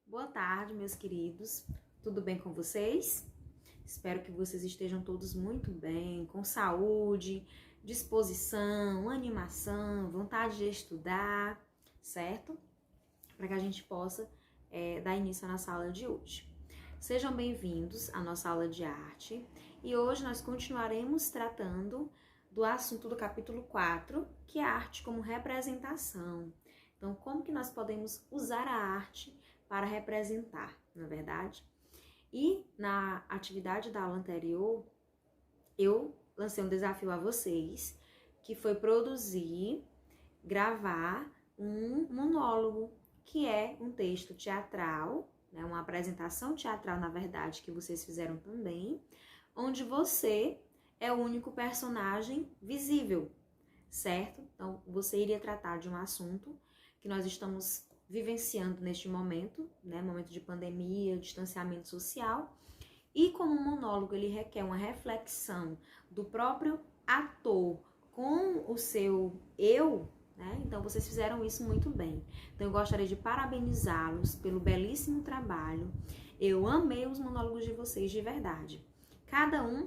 Boa tarde, meus queridos. Tudo bem com vocês? Espero que vocês estejam todos muito bem, com saúde, disposição, animação, vontade de estudar, certo? Para que a gente possa dar início à nossa aula de hoje. Sejam bem-vindos à nossa aula de arte e hoje nós continuaremos tratando do assunto do capítulo 4, que é a arte como representação. Então, como que nós podemos usar a arte para representar, não é verdade? E na atividade da aula anterior, eu lancei um desafio a vocês, que foi gravar um monólogo, que é um texto teatral, né, uma apresentação teatral, na verdade, que vocês fizeram também, onde você é o único personagem visível, certo? Então, você iria tratar de um assunto que nós estamos vivenciando neste momento, né? Momento de pandemia, distanciamento social. E como o monólogo ele requer uma reflexão do próprio ator com o seu eu, né? Então, vocês fizeram isso muito bem. Então, eu gostaria de parabenizá-los pelo belíssimo trabalho. Eu amei os monólogos de vocês de verdade. Cada um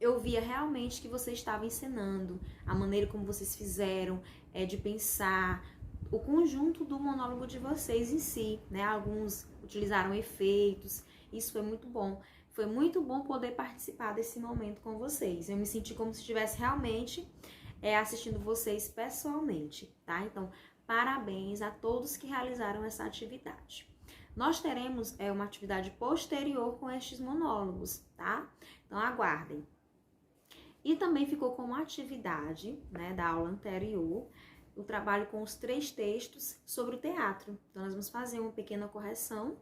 eu via realmente que você estava encenando, a maneira como vocês fizeram, de pensar, o conjunto do monólogo de vocês em si, né? Alguns utilizaram efeitos, isso foi muito bom. Foi muito bom poder participar desse momento com vocês. Eu me senti como se estivesse realmente assistindo vocês pessoalmente, tá? Então, parabéns a todos que realizaram essa atividade. Nós teremos uma atividade posterior com estes monólogos, tá? Então, aguardem. E também ficou como atividade, né, da aula anterior, o trabalho com os 3 textos sobre o teatro. Então, nós vamos fazer uma pequena correção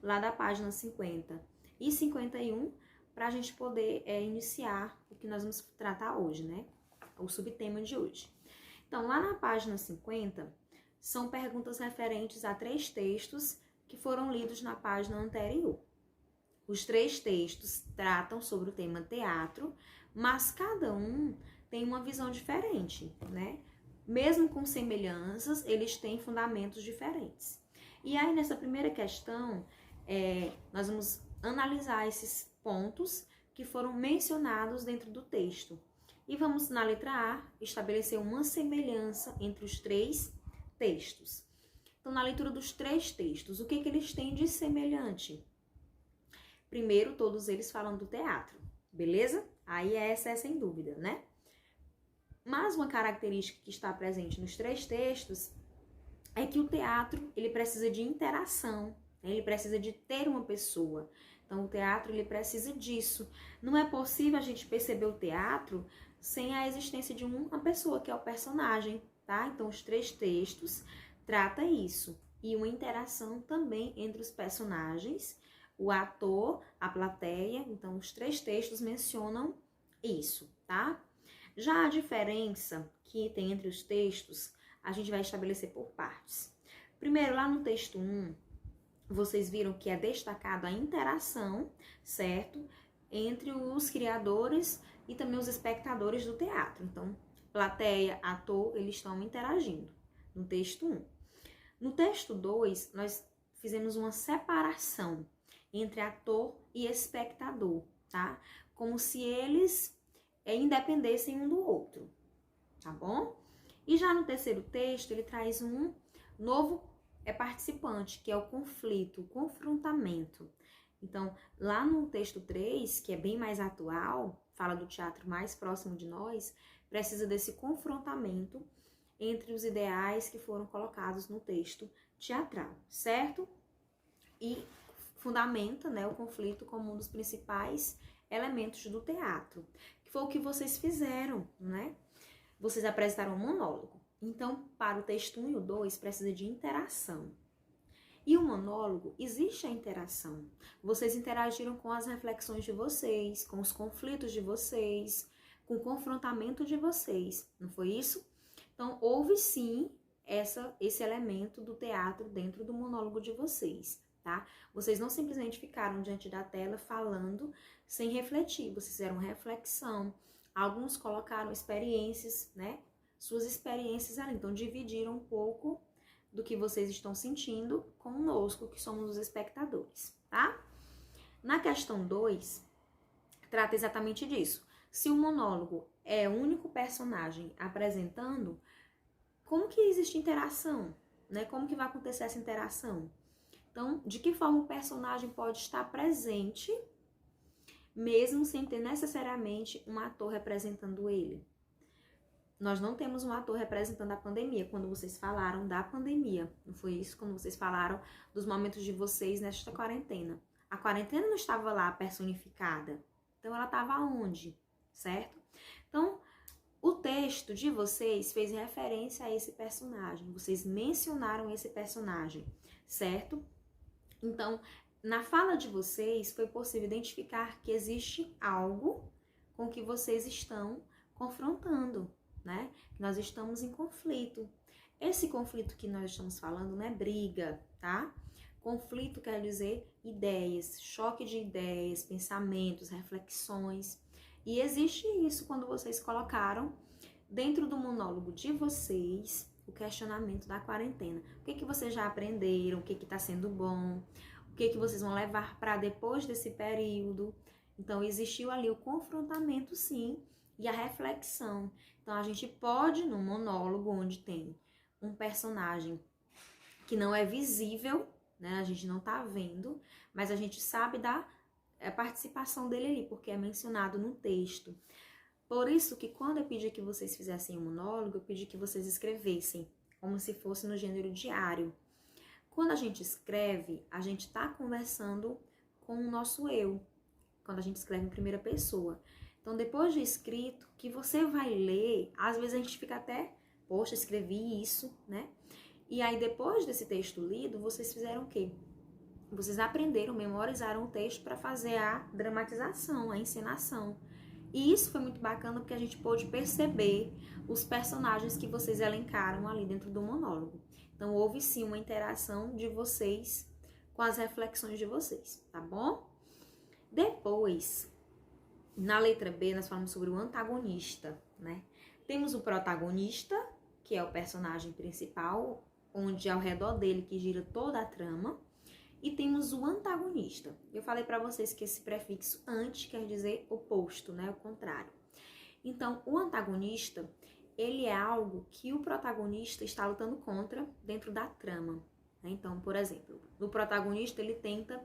lá da página 50 e 51 para a gente poder iniciar o que nós vamos tratar hoje, né? O subtema de hoje. Então, lá na página 50, são perguntas referentes a 3 textos que foram lidos na página anterior. Os 3 textos tratam sobre o tema teatro, mas cada um tem uma visão diferente, né? Mesmo com semelhanças, eles têm fundamentos diferentes. E aí, nessa primeira questão, nós vamos analisar esses pontos que foram mencionados dentro do texto. E vamos, na letra A, estabelecer uma semelhança entre os 3 textos. Então, na leitura dos 3 textos, o que eles têm de semelhante? Primeiro, todos eles falam do teatro, beleza? Aí essa é sem dúvida, né? Mas uma característica que está presente nos 3 textos é que o teatro, ele precisa de interação, né? Ele precisa de ter uma pessoa. Então, o teatro, ele precisa disso. Não é possível a gente perceber o teatro sem a existência de uma pessoa, que é o personagem, tá? Então, os 3 textos tratam isso. E uma interação também entre os personagens, o ator, a plateia. Então, os 3 textos mencionam isso, tá? Já a diferença que tem entre os textos, a gente vai estabelecer por partes. Primeiro, lá no texto 1, vocês viram que é destacado a interação, certo? Entre os criadores e também os espectadores do teatro. Então, plateia, ator, eles estão interagindo no texto 1. No texto 2, nós fizemos uma separação entre ator e espectador, tá? Como se eles independessem um do outro, tá bom? E já no terceiro texto, ele traz um novo participante, que é o conflito, o confrontamento. Então, lá no texto 3, que é bem mais atual, fala do teatro mais próximo de nós, precisa desse confrontamento entre os ideais que foram colocados no texto teatral, certo? E fundamenta, né, o conflito como um dos principais elementos do teatro, que foi o que vocês fizeram, né? Vocês apresentaram um monólogo. Então, para o texto 1 e o 2, precisa de interação. E o monólogo, existe a interação. Vocês interagiram com as reflexões de vocês, com os conflitos de vocês, com o confrontamento de vocês, não foi isso? Então, houve sim esse elemento do teatro dentro do monólogo de vocês, tá? Vocês não simplesmente ficaram diante da tela falando sem refletir, vocês fizeram reflexão. Alguns colocaram experiências, né? Suas experiências ali, então dividiram um pouco do que vocês estão sentindo conosco, que somos os espectadores, tá? Na questão 2, trata exatamente disso. Se o monólogo é o único personagem apresentando, como que existe interação, né? Como que vai acontecer essa interação? Então, de que forma o personagem pode estar presente, mesmo sem ter necessariamente um ator representando ele? Nós não temos um ator representando a pandemia, quando vocês falaram da pandemia. Não foi isso quando vocês falaram dos momentos de vocês nesta quarentena. A quarentena não estava lá personificada. Então, ela estava onde? Certo? Então, o texto de vocês fez referência a esse personagem. Vocês mencionaram esse personagem, certo? Então, na fala de vocês, foi possível identificar que existe algo com que vocês estão confrontando, né? Nós estamos em conflito. Esse conflito que nós estamos falando não é briga, tá? Conflito quer dizer ideias, choque de ideias, pensamentos, reflexões. E existe isso quando vocês colocaram dentro do monólogo de vocês o questionamento da quarentena. O que vocês já aprenderam? O que está sendo bom? O que vocês vão levar para depois desse período? Então, existiu ali o confrontamento, sim, e a reflexão. Então, a gente pode, num monólogo onde tem um personagem que não é visível, né? A gente não tá vendo, mas a gente sabe da participação dele ali, porque é mencionado no texto. Por isso que quando eu pedi que vocês fizessem um monólogo, eu pedi que vocês escrevessem, como se fosse no gênero diário. Quando a gente escreve, a gente tá conversando com o nosso eu, quando a gente escreve em primeira pessoa. Então, depois de escrito, que você vai ler, às vezes a gente fica até, poxa, escrevi isso, né? E aí, depois desse texto lido, vocês fizeram o quê? Vocês aprenderam, memorizaram o texto para fazer a dramatização, a encenação. E isso foi muito bacana porque a gente pôde perceber os personagens que vocês elencaram ali dentro do monólogo. Então, houve sim uma interação de vocês com as reflexões de vocês, tá bom? Depois, na letra B, nós falamos sobre o antagonista, né? Temos o protagonista, que é o personagem principal, onde é ao redor dele que gira toda a trama. E temos o antagonista. Eu falei para vocês que esse prefixo antes quer dizer oposto, né? O contrário. Então, o antagonista, ele é algo que o protagonista está lutando contra dentro da trama, né? Então, por exemplo, o protagonista, ele tenta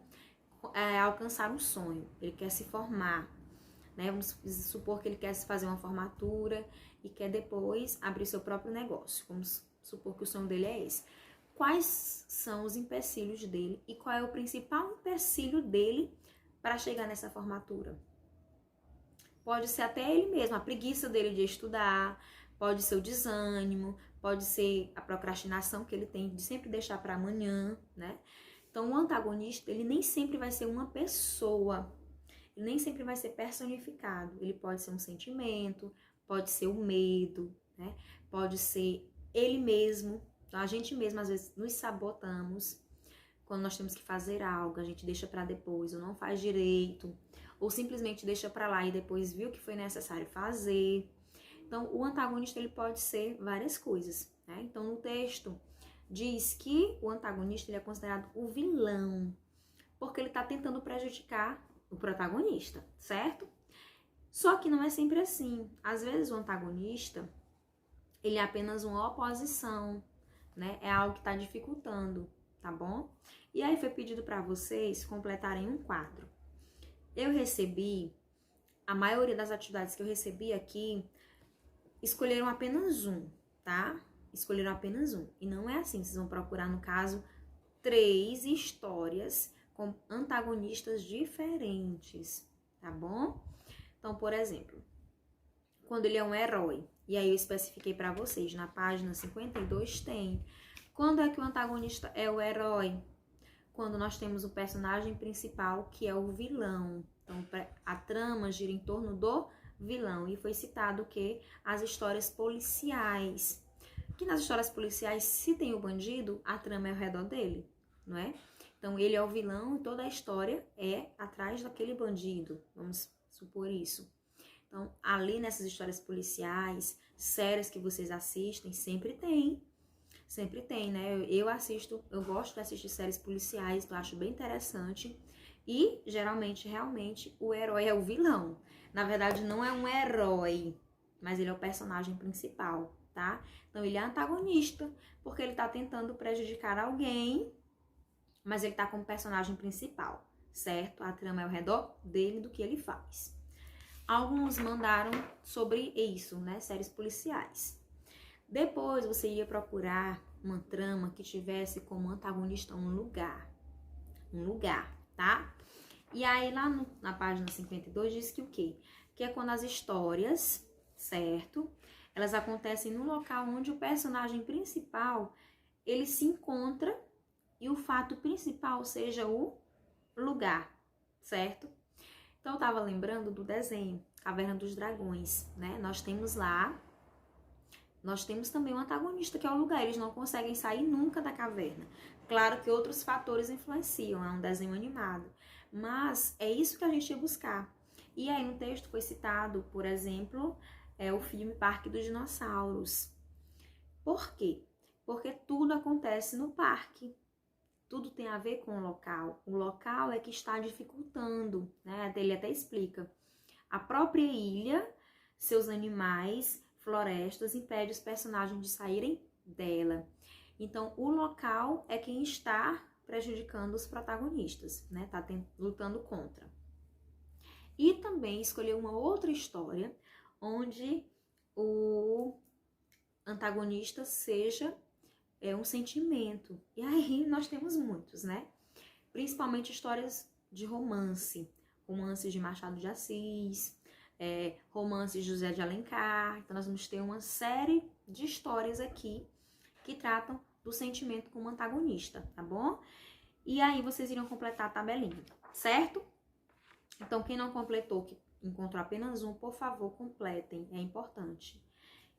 alcançar um sonho. Ele quer se formar, né? Vamos supor que ele quer fazer uma formatura e quer depois abrir seu próprio negócio. Vamos supor que o sonho dele é esse. Quais são os empecilhos dele e qual é o principal empecilho dele para chegar nessa formatura? Pode ser até ele mesmo, a preguiça dele de estudar, pode ser o desânimo, pode ser a procrastinação que ele tem de sempre deixar para amanhã, né? Então, o antagonista, ele nem sempre vai ser uma pessoa, ele nem sempre vai ser personificado, ele pode ser um sentimento, pode ser o medo, né? Pode ser ele mesmo. Então, a gente mesmo, às vezes, nos sabotamos quando nós temos que fazer algo, a gente deixa para depois, ou não faz direito, ou simplesmente deixa para lá e depois viu que foi necessário fazer. Então, o antagonista, ele pode ser várias coisas, né? Então, no texto, diz que o antagonista, ele é considerado o vilão, porque ele está tentando prejudicar o protagonista, certo? Só que não é sempre assim. Às vezes, o antagonista, ele é apenas uma oposição, né? É algo que está dificultando, tá bom? E aí foi pedido para vocês completarem um quadro. Eu recebi, a maioria das atividades que eu recebi aqui, escolheram apenas um, tá? Escolheram apenas um. E não é assim, vocês vão procurar, no caso, 3 histórias com antagonistas diferentes, tá bom? Então, por exemplo, quando ele é um herói, e aí eu especifiquei para vocês, na página 52 tem. Quando é que o antagonista é o herói? Quando nós temos o personagem principal, que é o vilão. Então, a trama gira em torno do vilão. E foi citado que as histórias policiais. Que nas histórias policiais, se tem o bandido, a trama é ao redor dele, não é? Então, ele é o vilão e toda a história é atrás daquele bandido. Vamos supor isso. Então, ali nessas histórias policiais, séries que vocês assistem, sempre tem Sempre tem, né? Eu assisto, eu gosto de assistir séries policiais, eu acho bem interessante. E, geralmente, realmente, o herói é o vilão. Na verdade, não é um herói, mas ele é o personagem principal, tá? Então, ele é antagonista, porque ele tá tentando prejudicar alguém, mas ele tá como personagem principal, certo? A trama é ao redor dele, do que ele faz. Alguns mandaram sobre isso, né? Séries policiais. Depois você ia procurar uma trama que tivesse como antagonista um lugar, tá? E aí lá na página 52 diz que o quê? Que é quando as histórias, certo? Elas acontecem no local onde o personagem principal, ele se encontra e o fato principal seja o lugar, certo? Então eu tava lembrando do desenho Caverna dos Dragões, né? Nós temos também um antagonista, que é o lugar. Eles não conseguem sair nunca da caverna. Claro que outros fatores influenciam, é um desenho animado. Mas é isso que a gente ia buscar. E aí no texto foi citado, por exemplo, o filme Parque dos Dinossauros. Por quê? Porque tudo acontece no parque. Tudo tem a ver com o local. O local é que está dificultando, né? Ele até explica. A própria ilha, seus animais, florestas, impede os personagens de saírem dela. Então, o local é quem está prejudicando os protagonistas, né? Tá lutando contra. E também escolheu uma outra história onde o antagonista seja um sentimento. E aí nós temos muitos, né? Principalmente histórias de romance. Romances de Machado de Assis, romances de José de Alencar. Então, nós vamos ter uma série de histórias aqui que tratam do sentimento como antagonista, tá bom? E aí, vocês irão completar a tabelinha, certo? Então, quem não completou, que encontrou apenas um, por favor, completem, é importante.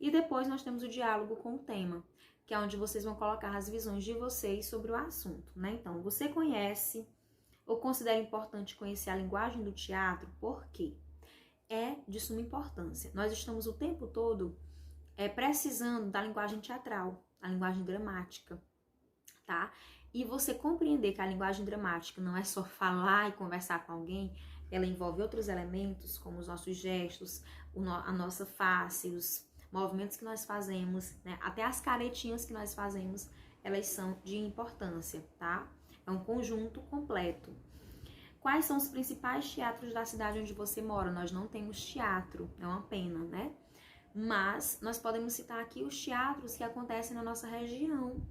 E depois nós temos o diálogo com o tema, que é onde vocês vão colocar as visões de vocês sobre o assunto, né? Então, você conhece ou considera importante conhecer a linguagem do teatro? Por quê? É de suma importância. Nós estamos o tempo todo precisando da linguagem teatral, a linguagem dramática, tá? E você compreender que a linguagem dramática não é só falar e conversar com alguém, ela envolve outros elementos, como os nossos gestos, a nossa face, os movimentos que nós fazemos, né? Até as caretinhas que nós fazemos, elas são de importância, tá? É um conjunto completo. Quais são os principais teatros da cidade onde você mora? Nós não temos teatro, é uma pena, né? Mas nós podemos citar aqui os teatros que acontecem na nossa região,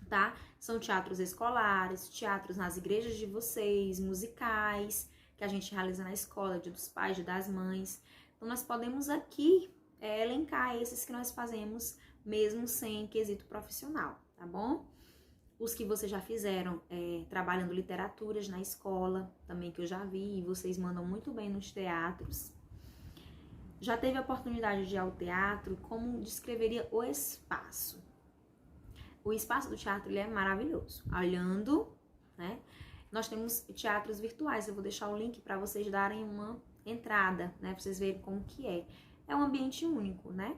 tá? São teatros escolares, teatros nas igrejas de vocês, musicais, que a gente realiza na escola, Dia dos Pais, Dia das Mães. Então, nós podemos aqui elencar esses que nós fazemos, mesmo sem quesito profissional, tá bom? Os que vocês já fizeram trabalhando literaturas na escola, também que eu já vi, e vocês mandam muito bem nos teatros. Já teve a oportunidade de ir ao teatro? Como descreveria o espaço? O espaço do teatro ele é maravilhoso. Olhando, né? Nós temos teatros virtuais, eu vou deixar o link para vocês darem uma entrada, né? Para vocês verem como que é. É um ambiente único, né?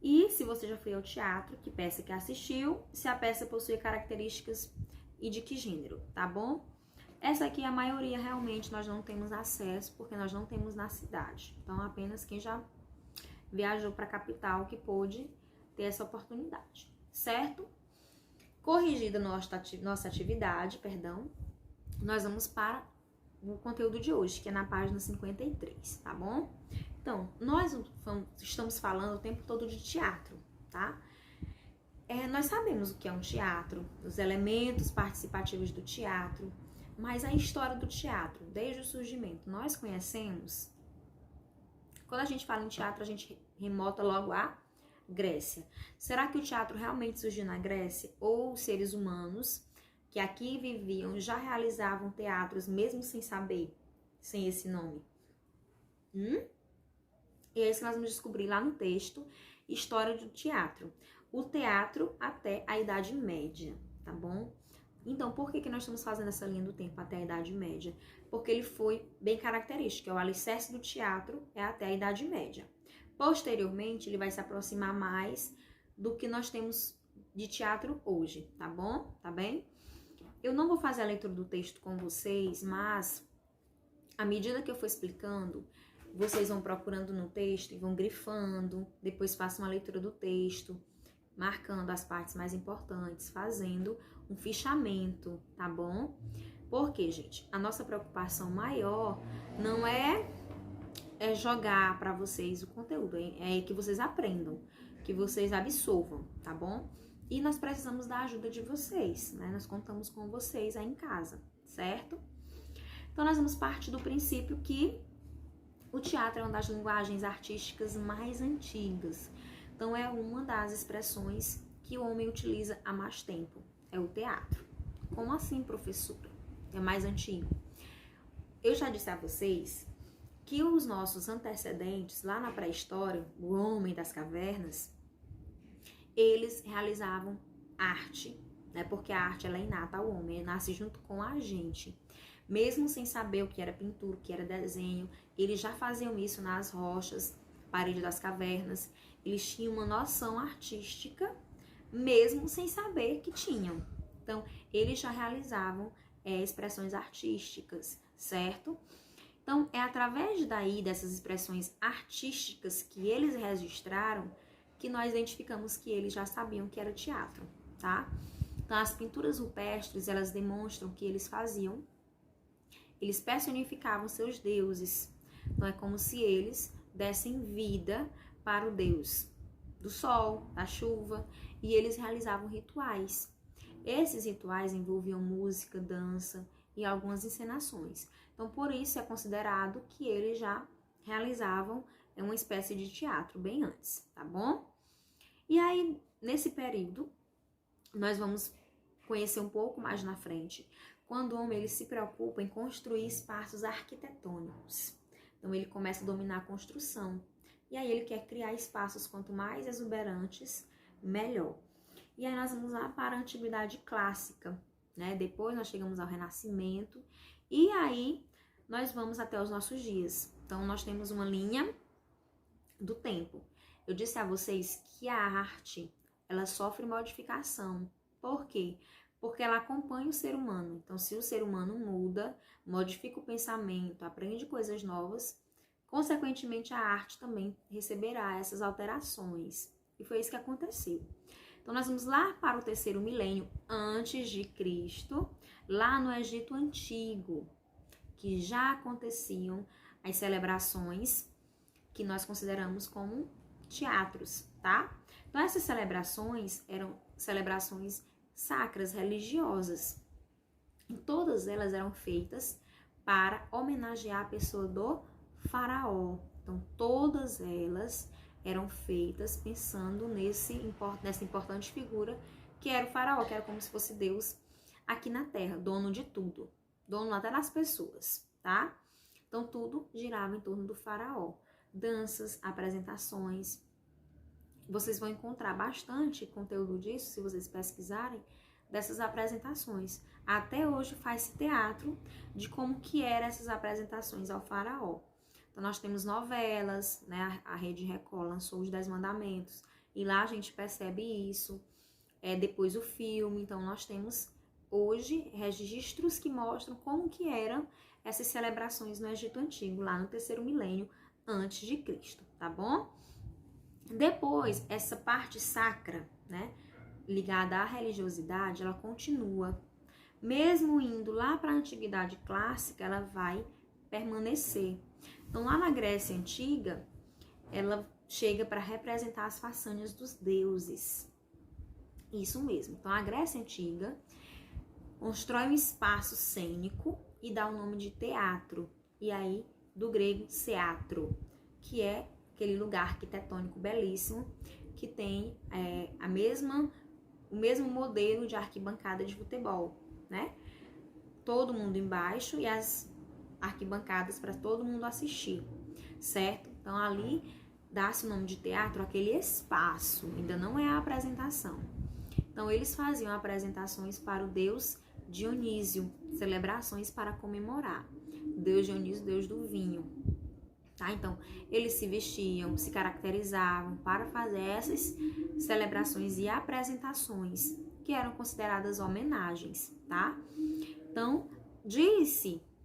E se você já foi ao teatro, que peça que assistiu, se a peça possui características e de que gênero, tá bom? Essa aqui, a maioria, realmente, nós não temos acesso, porque nós não temos na cidade. Então, apenas quem já viajou para a capital que pôde ter essa oportunidade, certo? Corrigida nossa atividade, nós vamos para o conteúdo de hoje, que é na página 53, tá bom? Então, nós estamos falando o tempo todo de teatro, tá? Nós sabemos o que é um teatro, os elementos participativos do teatro, mas a história do teatro, desde o surgimento, nós conhecemos? Quando a gente fala em teatro, a gente remota logo à Grécia. Será que o teatro realmente surgiu na Grécia? Ou os seres humanos que aqui viviam já realizavam teatros mesmo sem saber, sem esse nome? E é isso que nós vamos descobrir lá no texto, História do Teatro. O teatro até a Idade Média, tá bom? Então, por que nós estamos fazendo essa linha do tempo até a Idade Média? Porque ele foi bem característico, o alicerce do teatro é até a Idade Média. Posteriormente, ele vai se aproximar mais do que nós temos de teatro hoje, tá bom? Tá bem? Eu não vou fazer a leitura do texto com vocês, mas à medida que eu for explicando, vocês vão procurando no texto e vão grifando, depois façam uma leitura do texto, marcando as partes mais importantes, fazendo um fichamento, tá bom? Porque, gente, a nossa preocupação maior não é jogar para vocês o conteúdo, é que vocês aprendam, que vocês absorvam, tá bom? E nós precisamos da ajuda de vocês, né? Nós contamos com vocês aí em casa, certo? Então, nós vamos partir do princípio que o teatro é uma das linguagens artísticas mais antigas. Então, é uma das expressões que o homem utiliza há mais tempo. É o teatro. Como assim, professora? É mais antigo. Eu já disse a vocês que os nossos antecedentes, lá na pré-história, o homem das cavernas, eles realizavam arte, né? Porque a arte ela é inata ao homem, nasce junto com a gente. Mesmo sem saber o que era pintura, o que era desenho, eles já faziam isso nas rochas, parede das cavernas. Eles tinham uma noção artística, mesmo sem saber que tinham. Então, eles já realizavam expressões artísticas, certo? Então, é através dessas expressões artísticas que eles registraram, que nós identificamos que eles já sabiam que era teatro, tá? Então, as pinturas rupestres, elas demonstram que eles personificavam seus deuses. Então, é como se eles dessem vida para o deus do sol, da chuva, e eles realizavam rituais. Esses rituais envolviam música, dança e algumas encenações. Então, por isso é considerado que eles já realizavam uma espécie de teatro bem antes, tá bom? E aí, nesse período, nós vamos conhecer um pouco mais na frente, quando o homem ele se preocupa em construir espaços arquitetônicos. Então, ele começa a dominar a construção. E aí, ele quer criar espaços quanto mais exuberantes, melhor. E aí, nós vamos lá para a Antiguidade Clássica, né? Depois, nós chegamos ao Renascimento. E aí, nós vamos até os nossos dias. Então, nós temos uma linha do tempo. Eu disse a vocês que a arte, ela sofre modificação. Por quê? Porque ela acompanha o ser humano. Então, se o ser humano muda, modifica o pensamento, aprende coisas novas, consequentemente, a arte também receberá essas alterações. E foi isso que aconteceu. Então, nós vamos lá para o 3º milênio antes de Cristo, lá no Egito Antigo, que já aconteciam as celebrações que nós consideramos como teatros, tá? Então, essas celebrações eram celebrações sacras, religiosas. E todas elas eram feitas para homenagear a pessoa do faraó. Então, todas elas eram feitas pensando nessa importante figura que era o faraó, que era como se fosse Deus aqui na terra, dono de tudo, dono até das pessoas, tá? Então, tudo girava em torno do faraó. Danças, apresentações. Vocês vão encontrar bastante conteúdo disso, se vocês pesquisarem, dessas apresentações. Até hoje faz-se teatro de como que eram essas apresentações ao faraó. Então, nós temos novelas, né? A Rede Record lançou os 10 Mandamentos, e lá a gente percebe isso. Depois o filme, então nós temos hoje registros que mostram como que eram essas celebrações no Egito Antigo, lá no 3º milênio antes de Cristo, tá bom? Depois, essa parte sacra, né, ligada à religiosidade, ela continua. Mesmo indo lá para a Antiguidade Clássica, ela vai permanecer. Então, lá na Grécia Antiga, ela chega para representar as façanhas dos deuses. Isso mesmo. Então, a Grécia Antiga constrói um espaço cênico e dá o nome de teatro. E aí, do grego, teatro, que é aquele lugar arquitetônico belíssimo que tem o mesmo modelo de arquibancada de futebol, né? Todo mundo embaixo e as arquibancadas para todo mundo assistir, certo? Então, ali dá-se o nome de teatro aquele espaço, ainda não é a apresentação. Então, eles faziam apresentações para o deus Dionísio, celebrações para comemorar. Deus Dionísio, deus do vinho, tá? Então, eles se vestiam, se caracterizavam para fazer essas celebrações e apresentações que eram consideradas homenagens, tá? Então,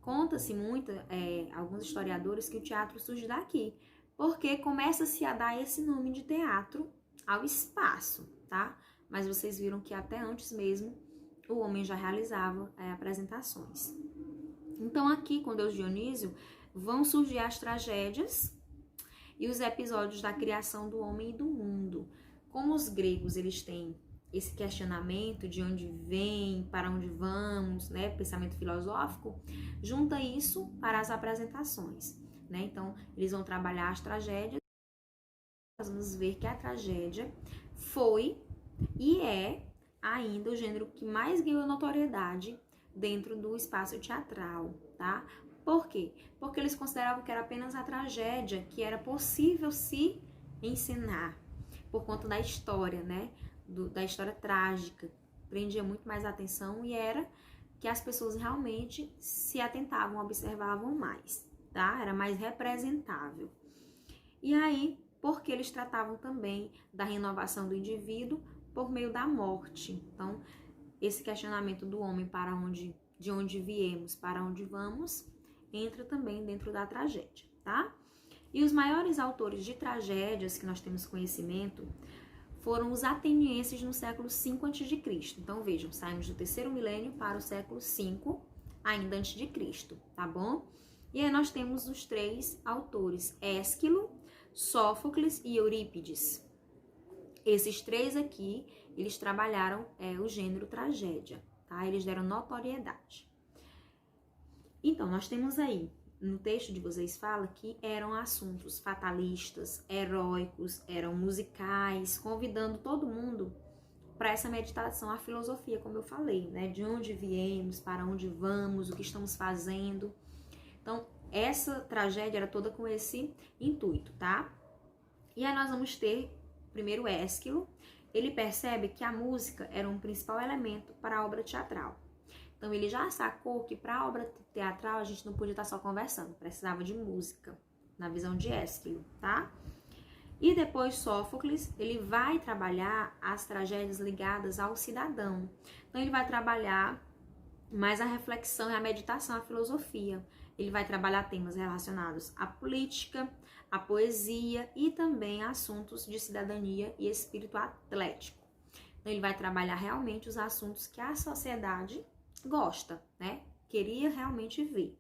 conta-se muito, alguns historiadores, que o teatro surge daqui, porque começa-se a dar esse nome de teatro ao espaço, tá? Mas vocês viram que até antes mesmo o homem já realizava apresentações. Então aqui com Deus Dionísio vão surgir as tragédias e os episódios da criação do homem e do mundo. Como os gregos eles têm esse questionamento de onde vem, para onde vamos, né? Pensamento filosófico, junta isso para as apresentações, né? Então eles vão trabalhar as tragédias. Nós vamos ver que a tragédia foi e é ainda o gênero que mais ganhou notoriedade dentro do espaço teatral, tá? Por quê? Porque eles consideravam que era apenas a tragédia que era possível se encenar, por conta da história, né? Da história trágica, prendia muito mais a atenção e era que as pessoas realmente se atentavam, observavam mais, tá? Era mais representável. E aí, porque eles tratavam também da renovação do indivíduo por meio da morte. Então, esse questionamento do homem de onde viemos, para onde vamos, entra também dentro da tragédia, tá? E os maiores autores de tragédias que nós temos conhecimento foram os atenienses no século V a.C. Então, vejam, saímos do terceiro milênio para o século V, ainda antes de Cristo, tá bom? E aí nós temos os três autores, Ésquilo, Sófocles e Eurípides. Esses três aqui, eles trabalharam o gênero tragédia, tá? Eles deram notoriedade. Então, nós temos aí, no texto de vocês fala que eram assuntos fatalistas, heróicos, eram musicais, convidando todo mundo para essa meditação, a filosofia, como eu falei, né? De onde viemos, para onde vamos, o que estamos fazendo. Então, essa tragédia era toda com esse intuito, tá? E aí nós vamos ter, primeiro, Ésquilo. Ele percebe que a música era um principal elemento para a obra teatral. Então, ele já sacou que para a obra teatral a gente não podia estar só conversando, precisava de música, na visão de Ésquilo, tá? E depois Sófocles, ele vai trabalhar as tragédias ligadas ao cidadão. Então, ele vai trabalhar mais a reflexão e a meditação, a filosofia. Ele vai trabalhar temas relacionados à política, à poesia e também assuntos de cidadania e espírito atlético. Então, ele vai trabalhar realmente os assuntos que a sociedade gosta, né? Queria realmente ver.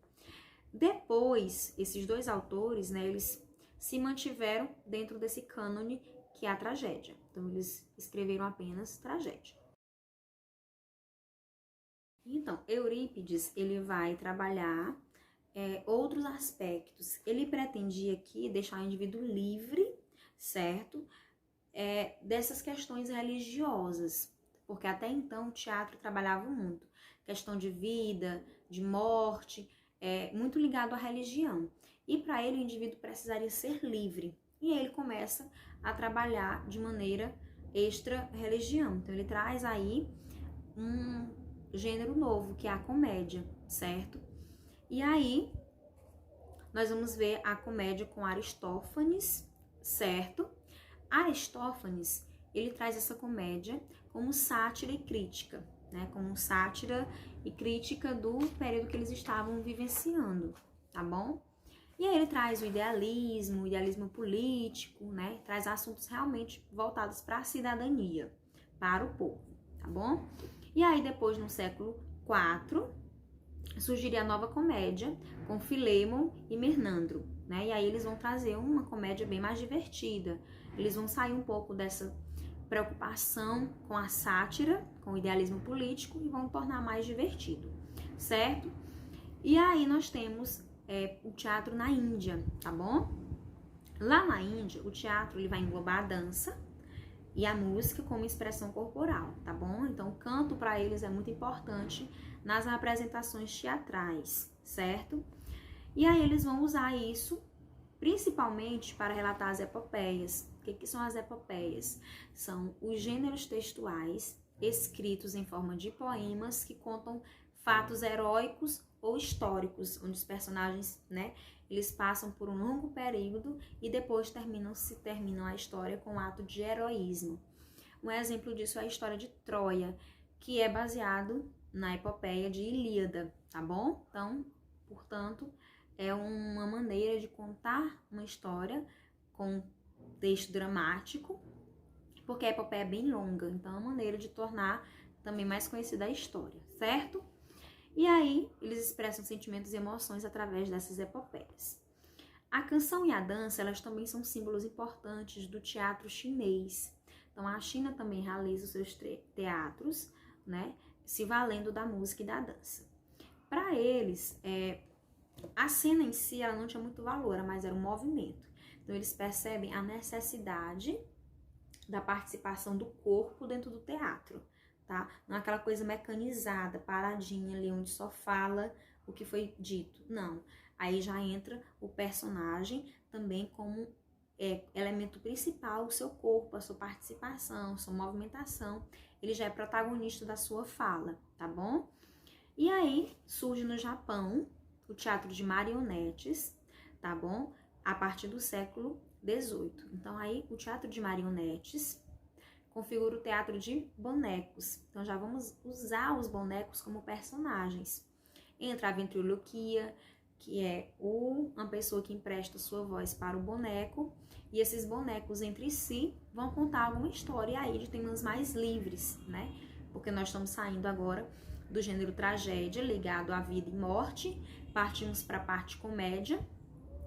Depois, esses dois autores, né, eles se mantiveram dentro desse cânone que é a tragédia. Então, eles escreveram apenas tragédia. Então, Eurípides, ele vai trabalhar outros aspectos. Ele pretendia aqui deixar o indivíduo livre, certo? Dessas questões religiosas, porque até então o teatro trabalhava muito. Questão de vida, de morte, muito ligado à religião. E para ele o indivíduo precisaria ser livre. E ele começa a trabalhar de maneira extra-religião. Então ele traz aí um gênero novo, que é a comédia, certo? E aí nós vamos ver a comédia com Aristófanes, certo? Aristófanes, ele traz essa comédia como sátira e crítica, né? Como sátira e crítica do período que eles estavam vivenciando, tá bom? E aí ele traz o idealismo político, né? Traz assuntos realmente voltados para a cidadania, para o povo, tá bom? E aí depois, no século IV, surgiria a nova comédia com Filemon e Mernandro, né? E aí eles vão trazer uma comédia bem mais divertida. Eles vão sair um pouco dessa preocupação com a sátira, com o idealismo político e vão tornar mais divertido, certo? E aí nós temos o teatro na Índia, tá bom? Lá na Índia, o teatro ele vai englobar a dança e a música como expressão corporal, tá bom? Então, o canto para eles é muito importante nas apresentações teatrais, certo? E aí eles vão usar isso principalmente para relatar as epopeias. O que são as epopeias? São os gêneros textuais escritos em forma de poemas que contam fatos heróicos ou históricos, onde os personagens, né, eles passam por um longo período e depois terminam a história com um ato de heroísmo. Um exemplo disso é a história de Troia, que é baseado na epopeia de Ilíada, tá bom? Então, portanto, é uma maneira de contar uma história com texto dramático, porque a epopeia é bem longa, então é uma maneira de tornar também mais conhecida a história, certo? E aí, eles expressam sentimentos e emoções através dessas epopeias. A canção e a dança, elas também são símbolos importantes do teatro chinês. Então, a China também realiza os seus teatros, né, se valendo da música e da dança. Para eles, a cena em si, ela não tinha muito valor, mas era um movimento. Então, eles percebem a necessidade da participação do corpo dentro do teatro, tá? Não é aquela coisa mecanizada, paradinha ali, onde só fala o que foi dito. Não. Aí já entra o personagem também como elemento principal, o seu corpo, a sua participação, a sua movimentação. Ele já é protagonista da sua fala, tá bom? E aí surge no Japão o teatro de marionetes, tá bom? A partir do século XVIII. Então aí o teatro de marionetes configura o teatro de bonecos. Então já vamos usar os bonecos como personagens. Entra a ventriloquia, que é uma pessoa que empresta sua voz para o boneco, e esses bonecos entre si vão contar alguma história aí de temas mais livres, né? Porque nós estamos saindo agora do gênero tragédia, ligado à vida e morte, partimos para a parte comédia,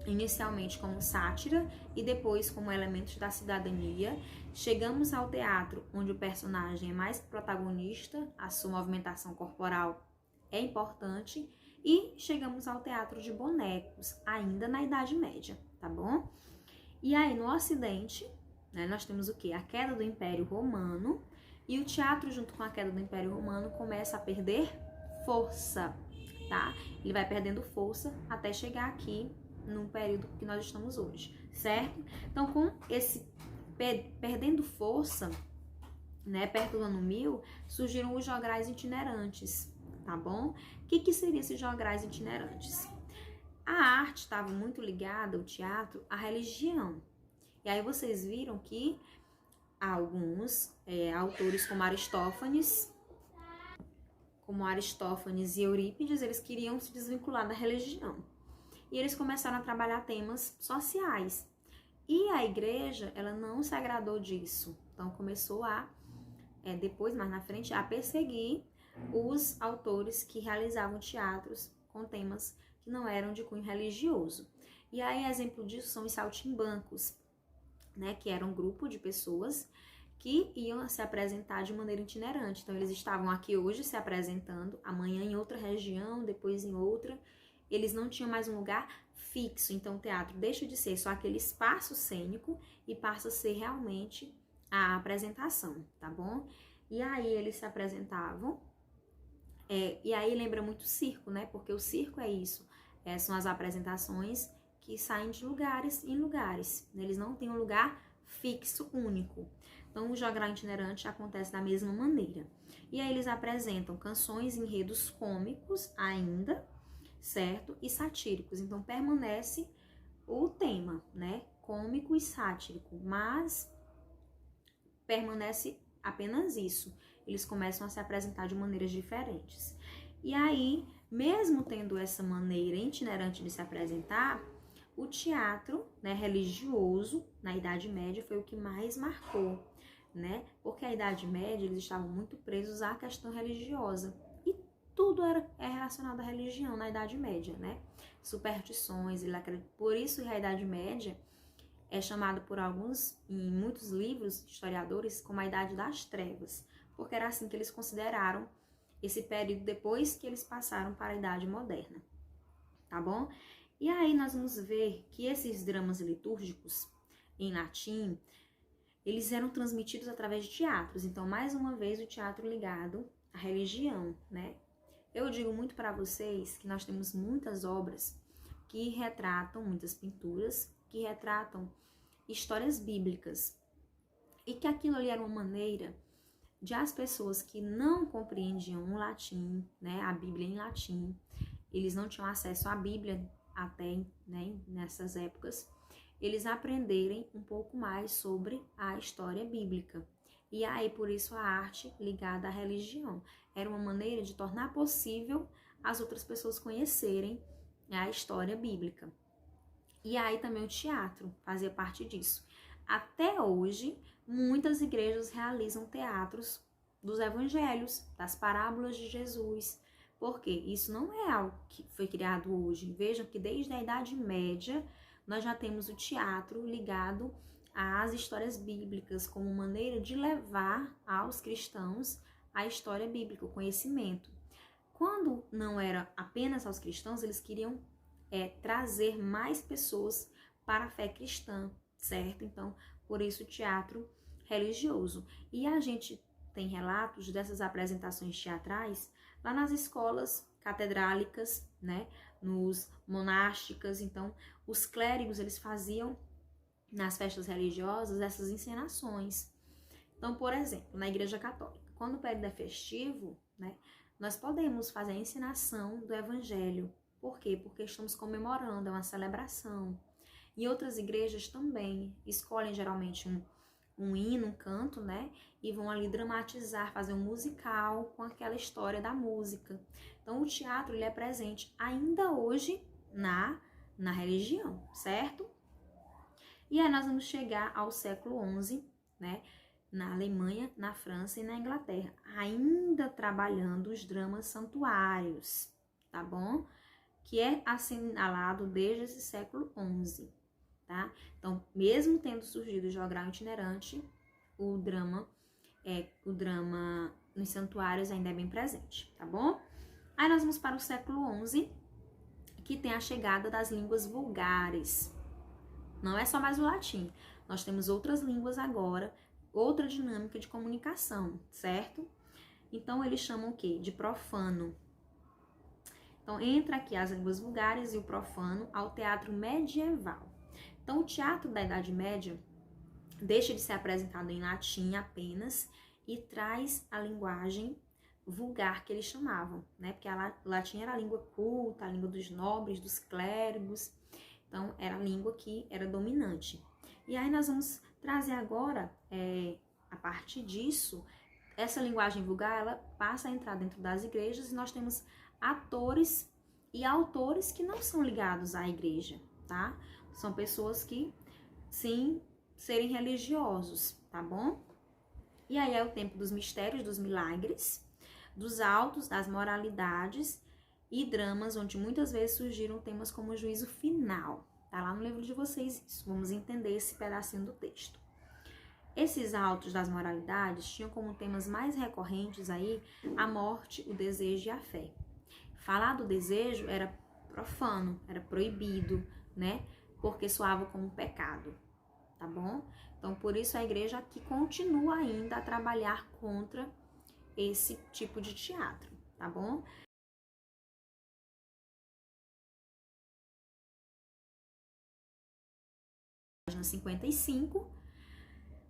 inicialmente como sátira e depois como elementos da cidadania. Chegamos ao teatro, onde o personagem é mais protagonista, a sua movimentação corporal é importante, e chegamos ao teatro de bonecos, ainda na Idade Média, tá bom? E aí, no Ocidente, né, nós temos o quê? A queda do Império Romano, e o teatro, junto com a queda do Império Romano, começa a perder força, tá? Ele vai perdendo força até chegar aqui no período que nós estamos hoje, certo? Então, com esse perdendo força, né, perto do ano 1000, surgiram os jograis itinerantes, tá bom? O que seriam esses jograis itinerantes? A arte estava muito ligada, o teatro, à religião. E aí vocês viram que alguns autores como Aristófanes e Eurípides, eles queriam se desvincular da religião. E eles começaram a trabalhar temas sociais. E a igreja, ela não se agradou disso. Então começou depois, mais na frente, a perseguir os autores que realizavam teatros com temas que não eram de cunho religioso. E aí, exemplo disso são os saltimbancos, né, que era um grupo de pessoas que iam se apresentar de maneira itinerante. Então, eles estavam aqui hoje se apresentando, amanhã em outra região, depois em outra. Eles não tinham mais um lugar fixo. Então, o teatro deixa de ser só aquele espaço cênico e passa a ser realmente a apresentação, tá bom? E aí, eles se apresentavam. E aí lembra muito circo, né? Porque o circo é isso. São as apresentações que saem de lugares em lugares. Eles não têm um lugar fixo, único. Então, o jogral itinerante acontece da mesma maneira. E aí eles apresentam canções, enredos cômicos ainda, certo? E satíricos. Então, permanece o tema, né? Cômico e sático. Mas permanece apenas isso. Eles começam a se apresentar de maneiras diferentes. E aí, mesmo tendo essa maneira itinerante de se apresentar, o teatro, né, religioso na Idade Média foi o que mais marcou, né? Porque a Idade Média eles estavam muito presos à questão religiosa. E tudo é relacionado à religião na Idade Média, né? Superstições, por isso a Idade Média é chamada por alguns, em muitos livros historiadores, como a Idade das Trevas, porque era assim que eles consideraram esse período depois que eles passaram para a Idade Moderna, tá bom? E aí nós vamos ver que esses dramas litúrgicos em latim, eles eram transmitidos através de teatros. Então, mais uma vez, o teatro ligado à religião, né? Eu digo muito para vocês que nós temos muitas obras que retratam, muitas pinturas, que retratam histórias bíblicas. E que aquilo ali era uma maneira de as pessoas que não compreendiam o latim, né, a Bíblia em latim, eles não tinham acesso à Bíblia até, né, nessas épocas, eles aprenderem um pouco mais sobre a história bíblica. E aí, por isso, a arte ligada à religião. Era uma maneira de tornar possível as outras pessoas conhecerem a história bíblica. E aí também o teatro fazia parte disso. Até hoje, muitas igrejas realizam teatros dos evangelhos, das parábolas de Jesus, porque isso não é algo que foi criado hoje. Vejam que desde a Idade Média, nós já temos o teatro ligado às histórias bíblicas como maneira de levar aos cristãos a história bíblica, o conhecimento. Quando não era apenas aos cristãos, eles queriam trazer mais pessoas para a fé cristã, certo? Então, por isso o teatro religioso. E a gente tem relatos dessas apresentações teatrais lá nas escolas catedrálicas, né? Nos monásticas. Então, os clérigos, eles faziam nas festas religiosas essas encenações. Então, por exemplo, na Igreja Católica, quando o período é festivo, né? Nós podemos fazer a encenação do Evangelho. Por quê? Porque estamos comemorando, é uma celebração. E outras igrejas também escolhem geralmente um hino, um canto, né? E vão ali dramatizar, fazer um musical com aquela história da música. Então, o teatro, ele é presente ainda hoje na religião, certo? E aí nós vamos chegar ao século XI, né? Na Alemanha, na França e na Inglaterra, ainda trabalhando os dramas santuários, tá bom? Que é assinalado desde esse século XI, tá? Então, mesmo tendo surgido o jogral itinerante, o drama nos santuários ainda é bem presente, tá bom? Aí nós vamos para o século XI, que tem a chegada das línguas vulgares. Não é só mais o latim, nós temos outras línguas agora, outra dinâmica de comunicação, certo? Então, eles chamam o quê? De profano. Então, entra aqui as línguas vulgares e o profano ao teatro medieval. Então, o teatro da Idade Média deixa de ser apresentado em latim apenas e traz a linguagem vulgar que eles chamavam, né? Porque o latim era a língua culta, a língua dos nobres, dos clérigos. Então, era a língua que era dominante. E aí nós vamos trazer agora, a partir disso, essa linguagem vulgar, ela passa a entrar dentro das igrejas e nós temos atores e autores que não são ligados à igreja, tá? São pessoas que, sim, serem religiosos, tá bom? E aí é o tempo dos mistérios, dos milagres, dos autos, das moralidades e dramas, onde muitas vezes surgiram temas como o juízo final. Tá lá no livro de vocês isso. Vamos entender esse pedacinho do texto. Esses autos das moralidades tinham como temas mais recorrentes aí a morte, o desejo e a fé. Falar do desejo era profano, era proibido, né? Porque soava como pecado, tá bom? Então, por isso a igreja aqui continua ainda a trabalhar contra esse tipo de teatro, tá bom? Página 55,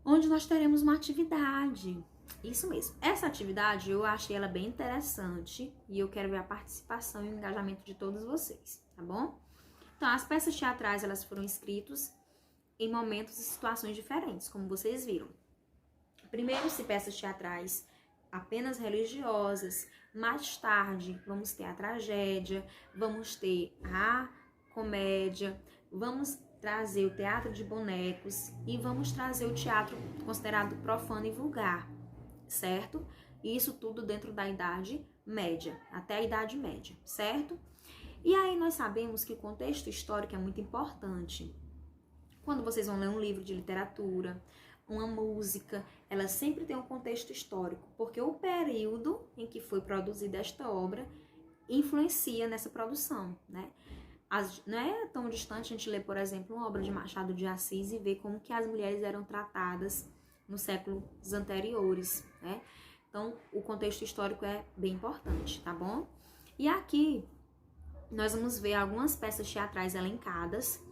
onde nós teremos uma atividade. Isso mesmo. Essa atividade eu achei ela bem interessante e eu quero ver a participação e o engajamento de todos vocês, tá bom? Então, as peças teatrais, elas foram escritas em momentos e situações diferentes, como vocês viram. Primeiro, se peças teatrais apenas religiosas, mais tarde vamos ter a tragédia, vamos ter a comédia, vamos trazer o teatro de bonecos e vamos trazer o teatro considerado profano e vulgar, certo? Isso tudo dentro da Idade Média, até a Idade Média, certo? E aí nós sabemos que o contexto histórico é muito importante. Quando vocês vão ler um livro de literatura, uma música, ela sempre tem um contexto histórico, porque o período em que foi produzida esta obra influencia nessa produção, né? Não é tão distante a gente ler, por exemplo, uma obra de Machado de Assis e ver como que as mulheres eram tratadas nos séculos anteriores, né? Então, o contexto histórico é bem importante, tá bom? E aqui, nós vamos ver algumas peças teatrais elencadas,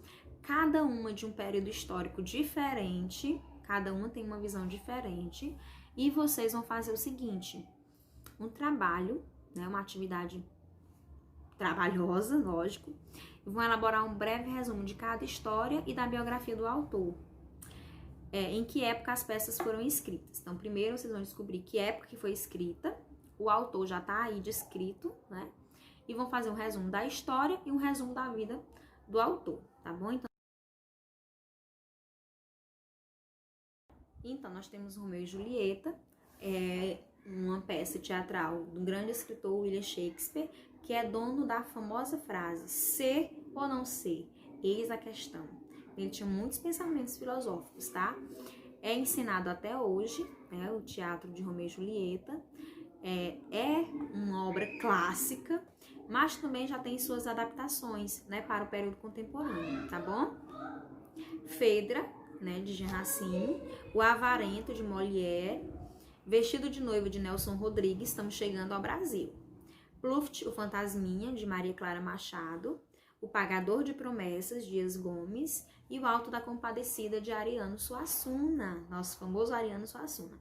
cada uma de um período histórico diferente, cada uma tem uma visão diferente, e vocês vão fazer o seguinte, um trabalho, né, uma atividade trabalhosa, lógico, e vão elaborar um breve resumo de cada história e da biografia do autor. Em que época as peças foram escritas. Então, primeiro vocês vão descobrir que época que foi escrita, o autor já está aí descrito, né? E vão fazer um resumo da história e um resumo da vida do autor, tá bom? Então nós temos Romeu e Julieta, uma peça teatral do grande escritor William Shakespeare, que é dono da famosa frase, ser ou não ser, eis a questão. Ele tinha muitos pensamentos filosóficos, tá? É ensinado até hoje, né, o teatro de Romeu e Julieta. É uma obra clássica, mas também já tem suas adaptações, né, para o período contemporâneo, tá bom? Phaedra, né, de Jean Racine, O Avarento, de Molière, Vestido de Noiva, de Nelson Rodrigues, estamos chegando ao Brasil. Pluft, O Fantasminha, de Maria Clara Machado, O Pagador de Promessas, de Dias Gomes, e O Alto da Compadecida, de Ariano Suassuna, nosso famoso Ariano Suassuna.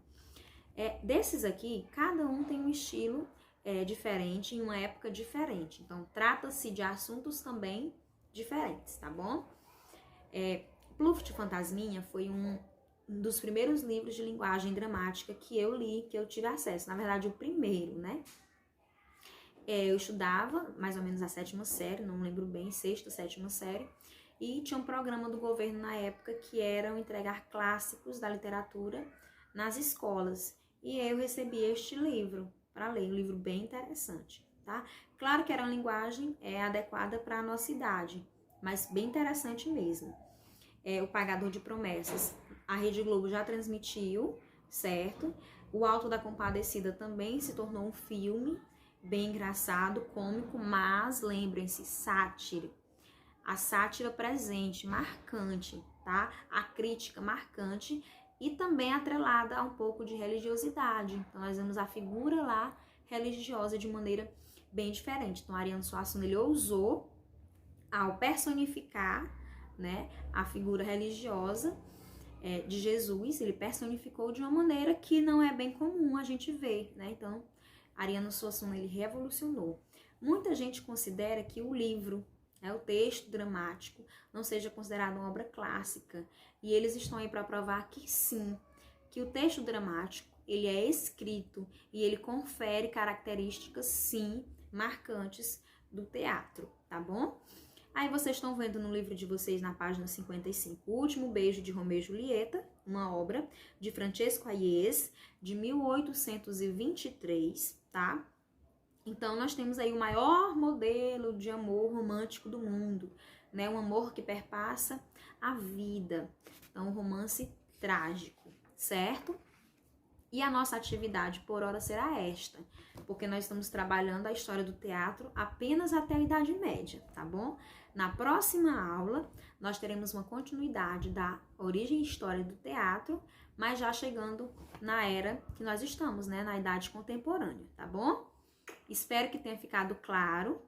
Desses aqui, cada um tem um estilo diferente, em uma época diferente. Então, trata-se de assuntos também diferentes, tá bom? Pluft, Fantasminha, foi um dos primeiros livros de linguagem dramática que eu li, que eu tive acesso. Na verdade, o primeiro, né? Eu estudava mais ou menos a 7ª série, não lembro bem, 6ª, 7ª série, e tinha um programa do governo na época que era entregar clássicos da literatura nas escolas. E eu recebi este livro para ler, um livro bem interessante, tá? Claro que era uma linguagem adequada para a nossa idade, mas bem interessante mesmo. O Pagador de Promessas, a Rede Globo já transmitiu, certo? O Alto da Compadecida também se tornou um filme bem engraçado, cômico, mas lembrem-se, sátira. A sátira presente, marcante, tá? A crítica marcante e também atrelada a um pouco de religiosidade. Então, nós vemos a figura lá religiosa de maneira bem diferente. Então, Ariano Suassuna, ele ousou, ao personificar, né, a figura religiosa de Jesus, ele personificou de uma maneira que não é bem comum a gente ver, né? Então, Ariano Suassuna, ele revolucionou. Muita gente considera que o livro, o texto dramático, não seja considerado uma obra clássica. E eles estão aí para provar que sim, que o texto dramático, ele é escrito e ele confere características, sim, marcantes do teatro, tá bom? Aí vocês estão vendo no livro de vocês, na página 55, O Último Beijo de Romeu e Julieta, uma obra de Francesco Hayez, de 1823, tá? Então, nós temos aí o maior modelo de amor romântico do mundo, né? Um amor que perpassa a vida. Então, um romance trágico, certo? E a nossa atividade por hora será esta, porque nós estamos trabalhando a história do teatro apenas até a Idade Média, tá bom? Na próxima aula, nós teremos uma continuidade da origem e história do teatro, mas já chegando na era que nós estamos, né? Na Idade Contemporânea, tá bom? Espero que tenha ficado claro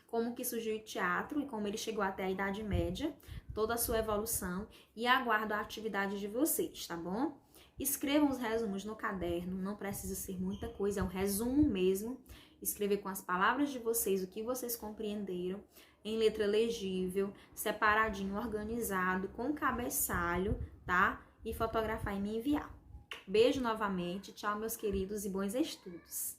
como que surgiu o teatro e como ele chegou até a Idade Média, toda a sua evolução, e aguardo a atividade de vocês, tá bom? Escrevam os resumos no caderno, não precisa ser muita coisa, é um resumo mesmo. Escrever com as palavras de vocês o que vocês compreenderam, em letra legível, separadinho, organizado, com cabeçalho, tá? E fotografar e me enviar. Beijo novamente, tchau meus queridos e bons estudos!